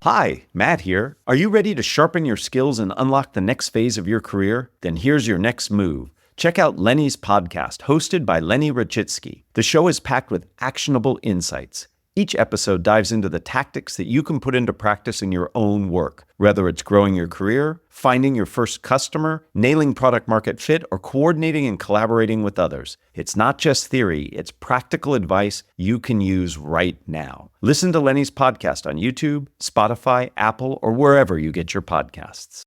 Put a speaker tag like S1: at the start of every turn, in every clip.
S1: Hi, Matt here. Are you ready to sharpen your skills and unlock the next phase of your career? Then here's your next move. Check out Lenny's podcast, hosted by Lenny Rachitsky. The show is packed with actionable insights. Each episode dives into the tactics that you can put into practice in your own work, whether it's growing your career, finding your first customer, nailing product market fit, or coordinating and collaborating with others. It's not just theory, it's practical advice you can use right now. Listen to Lenny's podcast on YouTube, Spotify, Apple, or wherever you get your podcasts.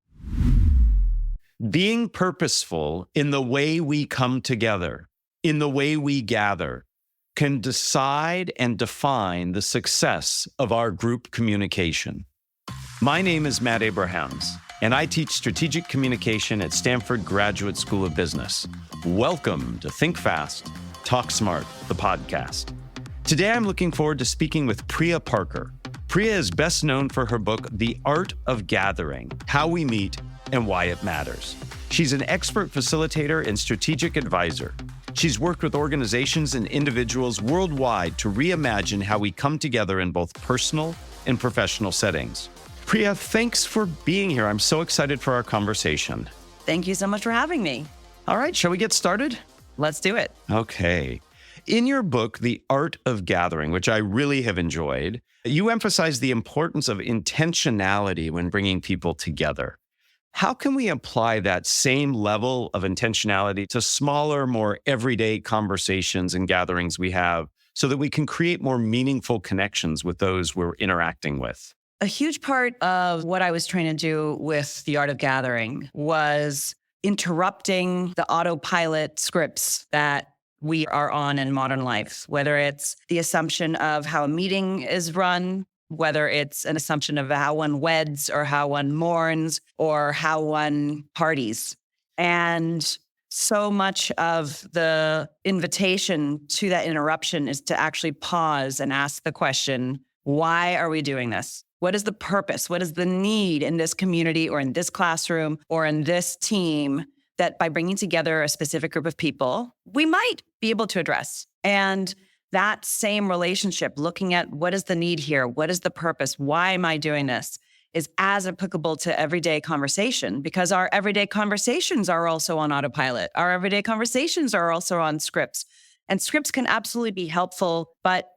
S1: Being purposeful in the way we come together, in the way we gather, can decide and define the success of our group communication. My name is Matt Abrahams, and I teach strategic communication at Stanford Graduate School of Business. Welcome to Think Fast, Talk Smart, the podcast. Today, I'm looking forward to speaking with Priya Parker. Priya is best known for her book, The Art of Gathering: How We Meet and Why It Matters. She's an expert facilitator and strategic advisor. She's worked with organizations and individuals worldwide to reimagine how we come together in both personal and professional settings. Priya, thanks for being here. I'm so excited for our conversation.
S2: Thank you so much for having me.
S1: All right, shall we get started?
S2: Let's do it.
S1: Okay. In your book, The Art of Gathering, which I really have enjoyed, you emphasize the importance of intentionality when bringing people together. How can we apply that same level of intentionality to smaller, more everyday conversations and gatherings we have so that we can create more meaningful connections with those we're interacting with?
S2: A huge part of what I was trying to do with The Art of Gathering was interrupting the autopilot scripts that we are on in modern life, whether it's the assumption of how a meeting is run, whether it's an assumption of how one weds or how one mourns or how one parties. And so much of the invitation to that interruption is to actually pause and ask the question, why are we doing this? What is the purpose? What is the need in this community or in this classroom or in this team that by bringing together a specific group of people, we might be able to address? And that same relationship, looking at what is the need here? What is the purpose? Why am I doing this? Is as applicable to everyday conversation, because our everyday conversations are also on autopilot. Our everyday conversations are also on scripts. And scripts can absolutely be helpful, but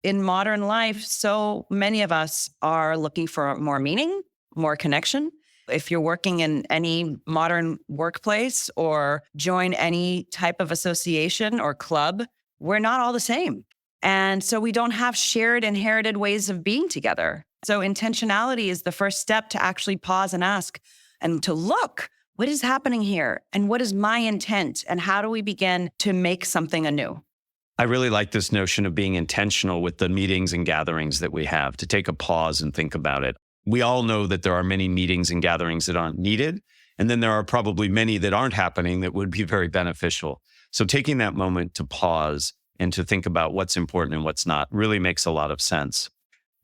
S2: in modern life, so many of us are looking for more meaning, more connection. If you're working in any modern workplace or join any type of association or club, we're not all the same. And so we don't have shared, inherited ways of being together. So intentionality is the first step to actually pause and ask and to look, what is happening here? And what is my intent? And how do we begin to make something anew?
S1: I really like this notion of being intentional with the meetings and gatherings that we have, to take a pause and think about it. We all know that there are many meetings and gatherings that aren't needed. And then there are probably many that aren't happening that would be very beneficial. So taking that moment to pause and to think about what's important and what's not really makes a lot of sense.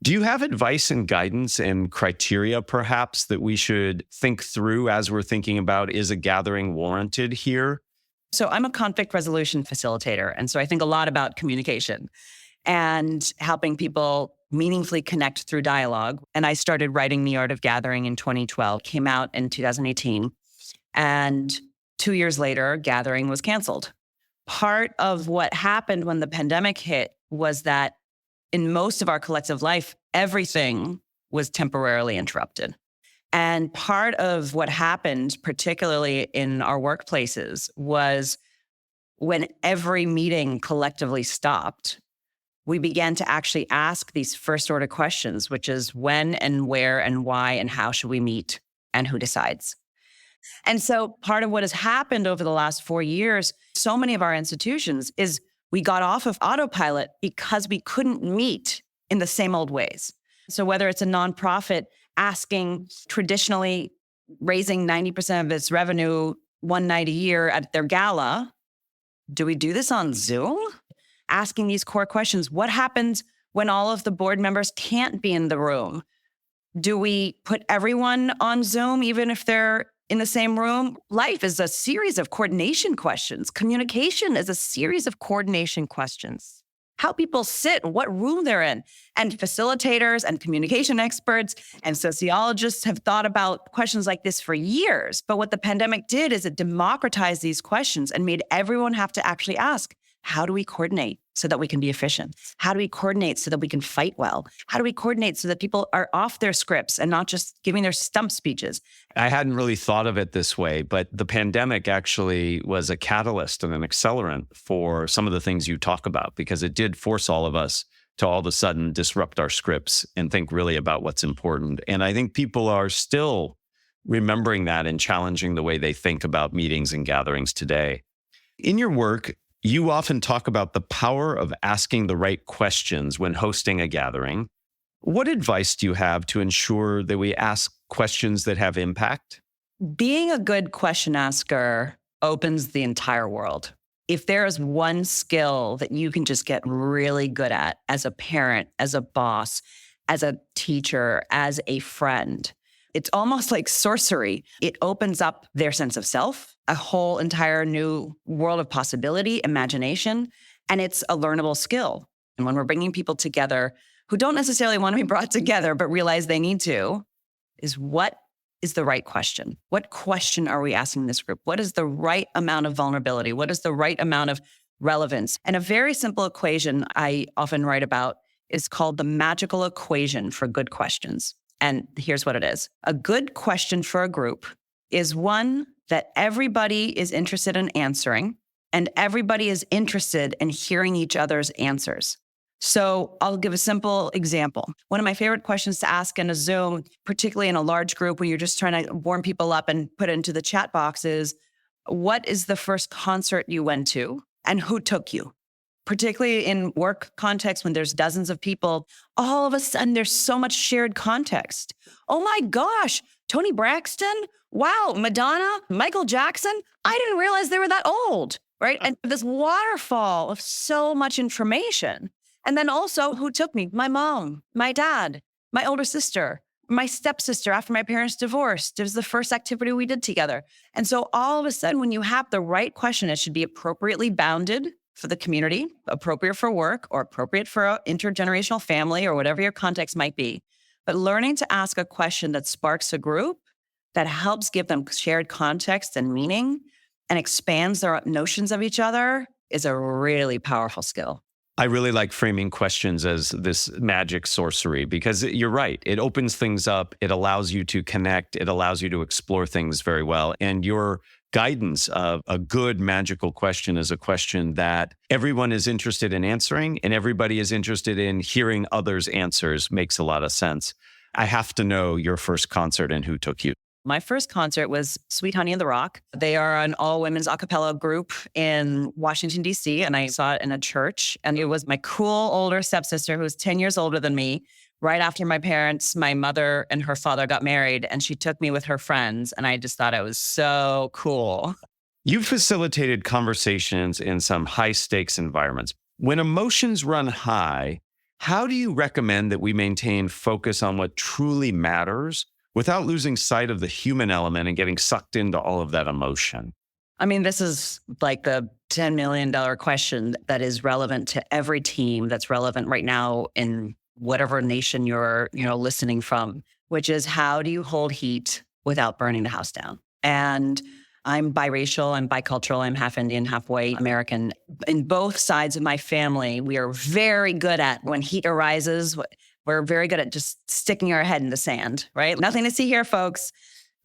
S1: Do you have advice and guidance and criteria, perhaps, that we should think through as we're thinking about, is a gathering warranted here?
S2: So I'm a conflict resolution facilitator. And so I think a lot about communication and helping people meaningfully connect through dialogue. And I started writing The Art of Gathering in 2012, came out in 2018. And 2 years later, Gathering was canceled. Part of what happened when the pandemic hit was that in most of our collective life, everything was temporarily interrupted. And part of what happened, particularly in our workplaces, was when every meeting collectively stopped, we began to actually ask these first order questions, which is when and where and why and how should we meet and who decides? And so part of what has happened over the last 4 years, so many of our institutions, is we got off of autopilot because we couldn't meet in the same old ways. So whether it's a nonprofit asking, traditionally raising 90% of its revenue one night a year at their gala, do we do this on Zoom? Asking these core questions. What happens when all of the board members can't be in the room? Do we put everyone on Zoom, even if they're in the same room? Life is a series of coordination questions. Communication is a series of coordination questions. how people sit, what room they're in. And facilitators and communication experts and sociologists have thought about questions like this for years. But what the pandemic did is it democratized these questions and made everyone have to actually ask, how do we coordinate so that we can be efficient? How do we coordinate so that we can fight well? How do we coordinate so that people are off their scripts and not just giving their stump speeches?
S1: I hadn't really thought of it this way, but the pandemic actually was a catalyst and an accelerant for some of the things you talk about, because it did force all of us to all of a sudden disrupt our scripts and think really about what's important. And I think people are still remembering that and challenging the way they think about meetings and gatherings today. In your work, you often talk about the power of asking the right questions when hosting a gathering. What advice do you have to ensure that we ask questions that have impact?
S2: Being a good question asker opens the entire world. If there is one skill that you can just get really good at as a parent, as a boss, as a teacher, as a friend, it's almost like sorcery. It opens up their sense of self, a whole entire new world of possibility, imagination, and it's a learnable skill. And when we're bringing people together who don't necessarily want to be brought together, but realize they need to, is what is the right question? What question are we asking this group? What is the right amount of vulnerability? What is the right amount of relevance? And a very simple equation I often write about is called the magical equation for good questions. And here's what it is. A good question for a group is one that everybody is interested in answering, and everybody is interested in hearing each other's answers. So I'll give a simple example. One of my favorite questions to ask in a Zoom, particularly in a large group when you're just trying to warm people up and put it into the chat box, is what is the first concert you went to and who took you? Particularly in work context, when there's dozens of people, all of a sudden there's so much shared context. Oh my gosh, Toni Braxton? Wow, Madonna, Michael Jackson? I didn't realize they were that old, right? And this waterfall of so much information. And then also, who took me? My mom, my dad, my older sister, my stepsister after my parents divorced. It was the first activity we did together. And so all of a sudden, when you have the right question, it should be appropriately bounded for the community, appropriate for work, or appropriate for an intergenerational family, or whatever your context might be. But learning to ask a question that sparks a group, that helps give them shared context and meaning, and expands their notions of each other is a really powerful skill.
S1: I really like framing questions as this magic sorcery, because you're right. It opens things up. It allows you to connect. It allows you to explore things very well. And your guidance of a good magical question is a question that everyone is interested in answering and everybody is interested in hearing others' answers makes a lot of sense. I have to know your first concert and who took you.
S2: My first concert was Sweet Honey and the Rock. They are an all-women's a cappella group in Washington, D.C., and I saw it in a church. And it was my cool older stepsister, who was 10 years older than me. Right after my parents, my mother and her father got married, and she took me with her friends, and I just thought it was so cool.
S1: You facilitated conversations in some high-stakes environments. When emotions run high, how do you recommend that we maintain focus on what truly matters without losing sight of the human element and getting sucked into all of that emotion?
S2: I mean, this is like the $10 million question that is relevant to every team, that's relevant right now in whatever nation you're, listening from, which is, how do you hold heat without burning the house down? And I'm biracial, I'm bicultural, I'm half Indian, half white American. In both sides of my family, we are very good at, when heat arises, we're very good at just sticking our head in the sand, right? Nothing to see here, folks.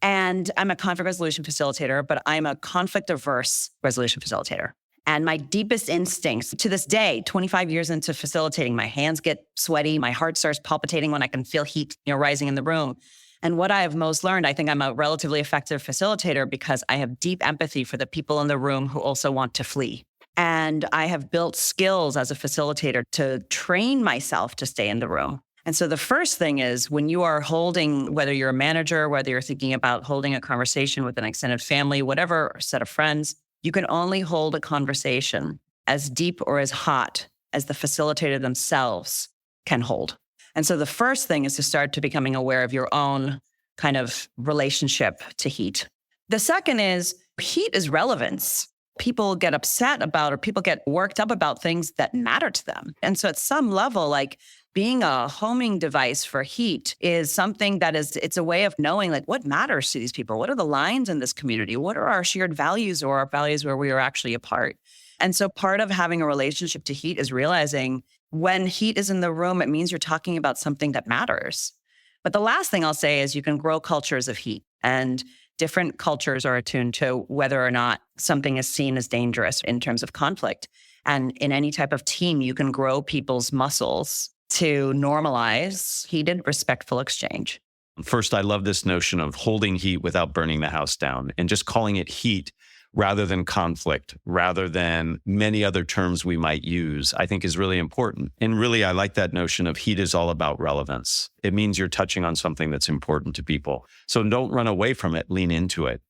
S2: And I'm a conflict resolution facilitator, but I'm a conflict-averse resolution facilitator. And my deepest instincts to this day, 25 years into facilitating, my hands get sweaty, my heart starts palpitating when I can feel heat, rising in the room. And what I have most learned, I think I'm a relatively effective facilitator because I have deep empathy for the people in the room who also want to flee. And I have built skills as a facilitator to train myself to stay in the room. And so the first thing is, when you are holding, whether you're a manager, whether you're thinking about holding a conversation with an extended family, whatever set of friends, you can only hold a conversation as deep or as hot as the facilitator themselves can hold. And so the first thing is to start to becoming aware of your own kind of relationship to heat. The second is, heat is relevance. people get upset about or people get worked up about things that matter to them. And so at some level, like being a homing device for heat is something that it's a way of knowing like what matters to these people. What are the lines in this community? What are our shared values or our values where we are actually apart? And so part of having a relationship to heat is realizing when heat is in the room, it means you're talking about something that matters. But the last thing I'll say is you can grow cultures of heat, and different cultures are attuned to whether or not something is seen as dangerous in terms of conflict. And in any type of team, you can grow people's muscles to normalize heated, respectful exchange.
S1: First, I love this notion of holding heat without burning the house down and just calling it heat rather than conflict, rather than many other terms we might use, I think is really important. And really, I like that notion of heat is all about relevance. It means you're touching on something that's important to people. So don't run away from it, lean into it.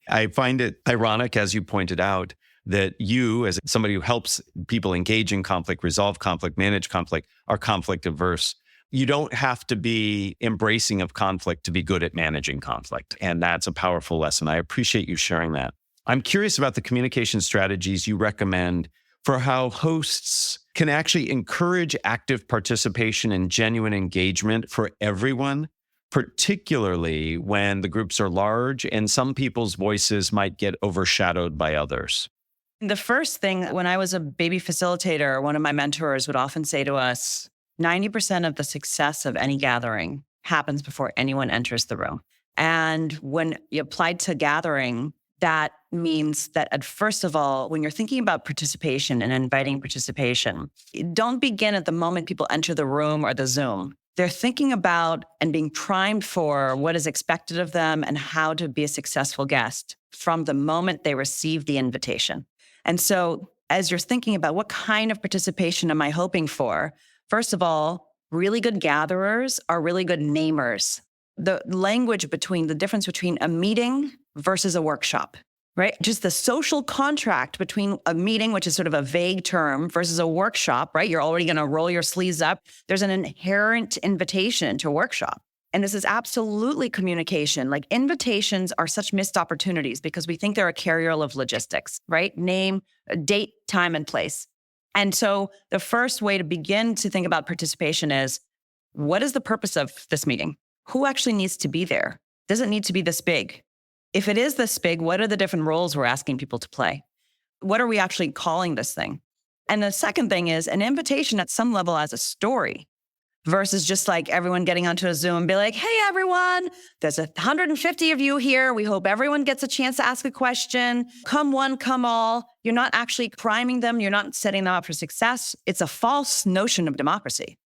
S1: I find it ironic, as you pointed out, that you, as somebody who helps people engage in conflict, resolve conflict, manage conflict, are conflict averse. You don't have to be embracing of conflict to be good at managing conflict. And that's a powerful lesson. I appreciate you sharing that. I'm curious about the communication strategies you recommend for how hosts can actually encourage active participation and genuine engagement for everyone, particularly when the groups are large and some people's voices might get overshadowed by others.
S2: The first thing, when I was a baby facilitator, one of my mentors would often say to us, 90% of the success of any gathering happens before anyone enters the room. And when you applied to gathering, that means that first of all, when you're thinking about participation and inviting participation, don't begin at the moment people enter the room or the Zoom. They're thinking about and being primed for what is expected of them and how to be a successful guest from the moment they receive the invitation. And so as you're thinking about what kind of participation am I hoping for, first of all, really good gatherers are really good namers. The language between the difference between a meeting versus a workshop, right? Just the social contract between a meeting, which is sort of a vague term, versus a workshop, right? You're already going to roll your sleeves up. There's an inherent invitation to a workshop. And this is absolutely communication. Like invitations are such missed opportunities because we think they're a carrier of logistics, right? Name, date, time, and place. And so the first way to begin to think about participation is, what is the purpose of this meeting? Who actually needs to be there? Does it need to be this big? If it is this big, what are the different roles we're asking people to play? What are we actually calling this thing? And the second thing is an invitation at some level as a story versus just like everyone getting onto a Zoom and be like, hey, everyone, there's 150 of you here. We hope everyone gets a chance to ask a question. Come one, come all. You're not actually priming them. You're not setting them up for success. It's a false notion of democracy.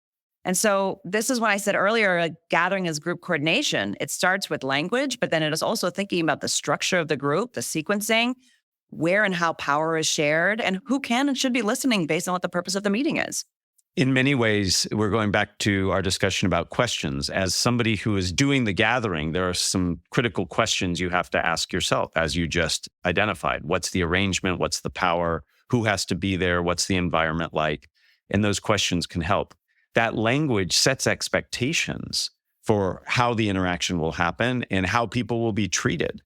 S2: And so this is what I said earlier, like gathering is group coordination. It starts with language, but then it is also thinking about the structure of the group, the sequencing, where and how power is shared, and who can and should be listening based on what the purpose of the meeting is.
S1: In many ways, we're going back to our discussion about questions. As somebody who is doing the gathering, there are some critical questions you have to ask yourself, as you just identified. What's the arrangement? What's the power? Who has to be there? What's the environment like? And those questions can help. That language sets expectations for how the interaction will happen and how people will be treated.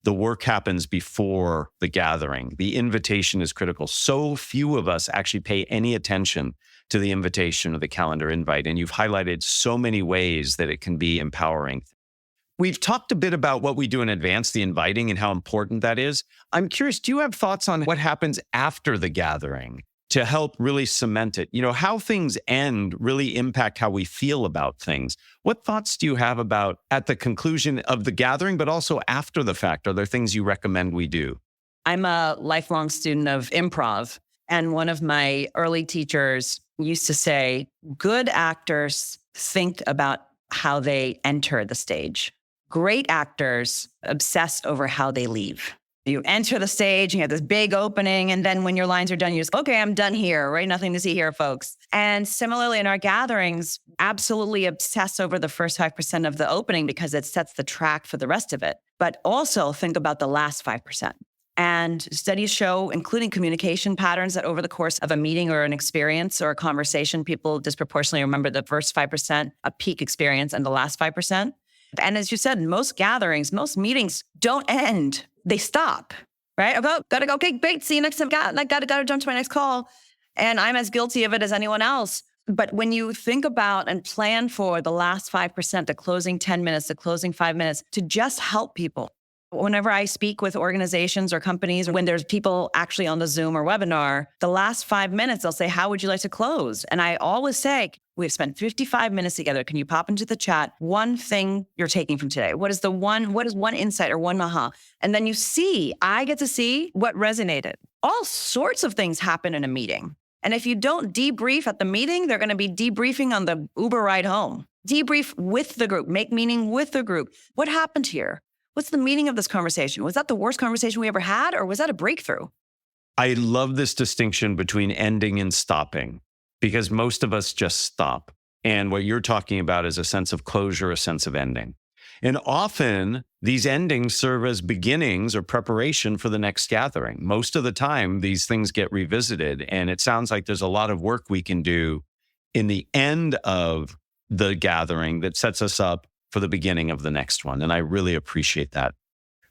S1: The work happens before the gathering. The invitation is critical. So few of us actually pay any attention to the invitation or the calendar invite. And you've highlighted so many ways that it can be empowering. We've talked a bit about what we do in advance, the inviting and how important that is. I'm curious, do you have thoughts on what happens after the gathering to help really cement it? You know, how things end really impact how we feel about things. What thoughts do you have about at the conclusion of the gathering, but also after the fact? Are there things you recommend we do?
S2: I'm a lifelong student of improv. And one of my early teachers used to say, good actors think about how they enter the stage. Great actors obsess over how they leave. You enter the stage, you have this big opening, and then when your lines are done, you just, okay, I'm done here, right? Nothing to see here, folks. And similarly in our gatherings, absolutely obsess over the first 5% of the opening because it sets the track for the rest of it. But also think about the last 5%. And studies show, including communication patterns, that over the course of a meeting or an experience or a conversation, people disproportionately remember the first 5%, a peak experience, and the last 5%. And as you said, most gatherings, most meetings don't end. They stop, right? Gotta go. Okay, great. See you next time. Gotta jump to my next call. And I'm as guilty of it as anyone else. But when you think about and plan for the last 5%, the closing 10 minutes, the closing 5 minutes to just help people. Whenever I speak with organizations or companies, when there's people actually on the Zoom or webinar, the last 5 minutes, they'll say, how would you like to close? And I always say, we've spent 55 minutes together. Can you pop into the chat one thing you're taking from today? What is one insight or one aha? And then I get to see what resonated. All sorts of things happen in a meeting. And if you don't debrief at the meeting, they're going to be debriefing on the Uber ride home. Debrief with the group, make meaning with the group. What happened here? What's the meaning of this conversation? Was that the worst conversation we ever had, or was that a breakthrough?
S1: I love this distinction between ending and stopping, because most of us just stop. And what you're talking about is a sense of closure, a sense of ending. And often these endings serve as beginnings or preparation for the next gathering. Most of the time, these things get revisited. And it sounds like there's a lot of work we can do in the end of the gathering that sets us up for the beginning of the next one. And I really appreciate that.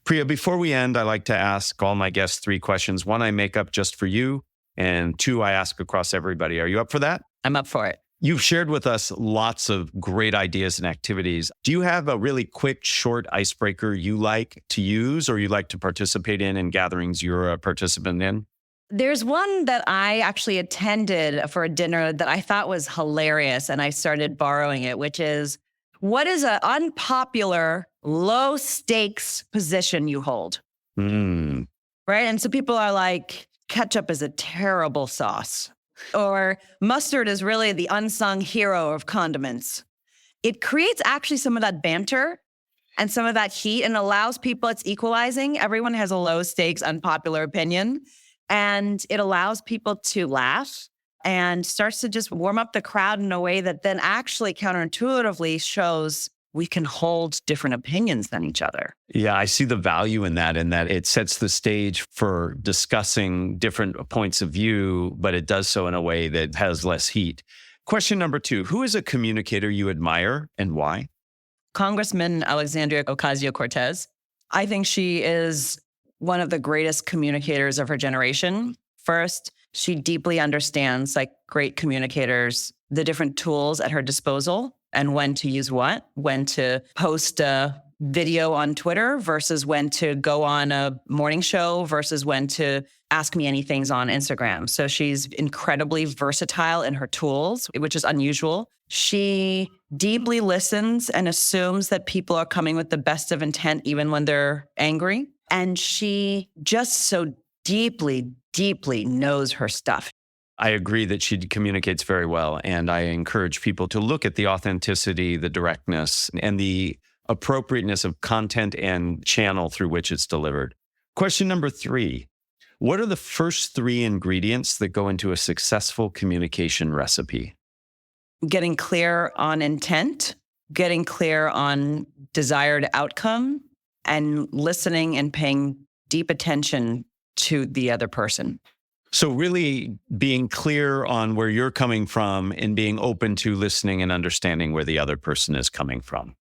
S1: Priya, before we end, I like to ask all my guests 3 questions. 1, I make up just for you. And 2, I ask across everybody. Are you up for that?
S2: I'm up for it.
S1: You've shared with us lots of great ideas and activities. Do you have a really quick, short icebreaker you like to use or you like to participate in gatherings you're a participant in?
S2: There's one that I actually attended for a dinner that I thought was hilarious, and I started borrowing it, which is, what is an unpopular, low-stakes position you hold? Right? And so people are like, ketchup is a terrible sauce. Or mustard is really the unsung hero of condiments. It creates actually some of that banter and some of that heat and allows people, it's equalizing. Everyone has a low-stakes, unpopular opinion. And it allows people to laugh and starts to just warm up the crowd in a way that then actually counterintuitively shows we can hold different opinions than each other.
S1: Yeah, I see the value in that it sets the stage for discussing different points of view, but it does so in a way that has less heat. Question number 2, who is a communicator you admire and why?
S2: Congressman Alexandria Ocasio-Cortez. I think she is one of the greatest communicators of her generation. First, she deeply understands, like great communicators, the different tools at her disposal and when to use what, when to post a video on Twitter versus when to go on a morning show versus when to ask me anything on Instagram. So she's incredibly versatile in her tools, which is unusual. She deeply listens and assumes that people are coming with the best of intent, even when they're angry. And she just so deeply knows her stuff.
S1: I agree that she communicates very well. And I encourage people to look at the authenticity, the directness, and the appropriateness of content and channel through which it's delivered. Question number 3, what are the first 3 ingredients that go into a successful communication recipe?
S2: Getting clear on intent, getting clear on desired outcome, and listening and paying deep attention to the other person.
S1: So really being clear on where you're coming from and being open to listening and understanding where the other person is coming from.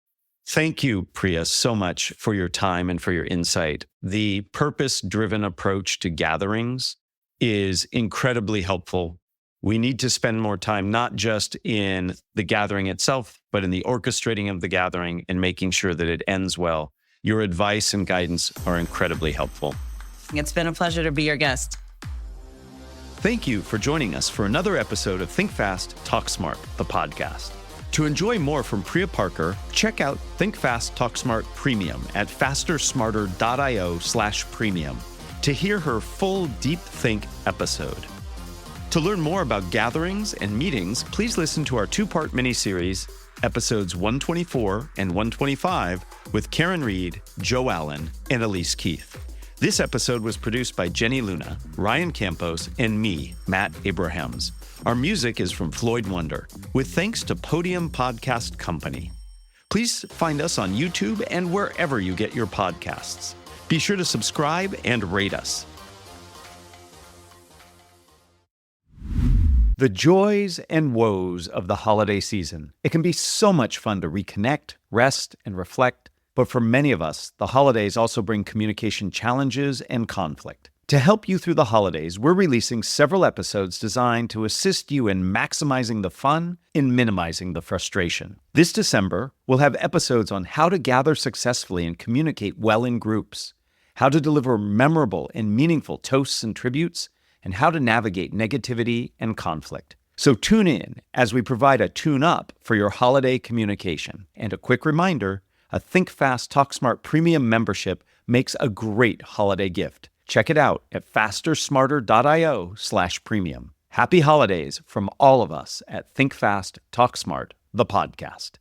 S1: Thank you, Priya, so much for your time and for your insight. The purpose-driven approach to gatherings is incredibly helpful. We need to spend more time, not just in the gathering itself, but in the orchestrating of the gathering and making sure that it ends well. Your advice and guidance are incredibly helpful.
S2: It's been a pleasure to be your guest.
S1: Thank you for joining us for another episode of Think Fast, Talk Smart, the podcast. To enjoy more from Priya Parker, check out Think Fast, Talk Smart Premium at fastersmarter.io/premium to hear her full Deep Think episode. To learn more about gatherings and meetings, please listen to our 2-part miniseries, episodes 124 and 125, with Karen Reed, Joe Allen, and Elise Keith. This episode was produced by Jenny Luna, Ryan Campos, and me, Matt Abrahams. Our music is from Floyd Wonder, with thanks to Podium Podcast Company. Please find us on YouTube and wherever you get your podcasts. Be sure to subscribe and rate us. The joys and woes of the holiday season. It can be so much fun to reconnect, rest, and reflect But for many of us, the holidays also bring communication challenges and conflict. To help you through the holidays, we're releasing several episodes designed to assist you in maximizing the fun and minimizing the frustration. This December, we'll have episodes on how to gather successfully and communicate well in groups, how to deliver memorable and meaningful toasts and tributes, and how to navigate negativity and conflict. So tune in as we provide a tune-up for your holiday communication. And a quick reminder, a Think Fast, Talk Smart Premium membership makes a great holiday gift. Check it out at fastersmarter.io/premium. Happy holidays from all of us at Think Fast, Talk Smart, the podcast.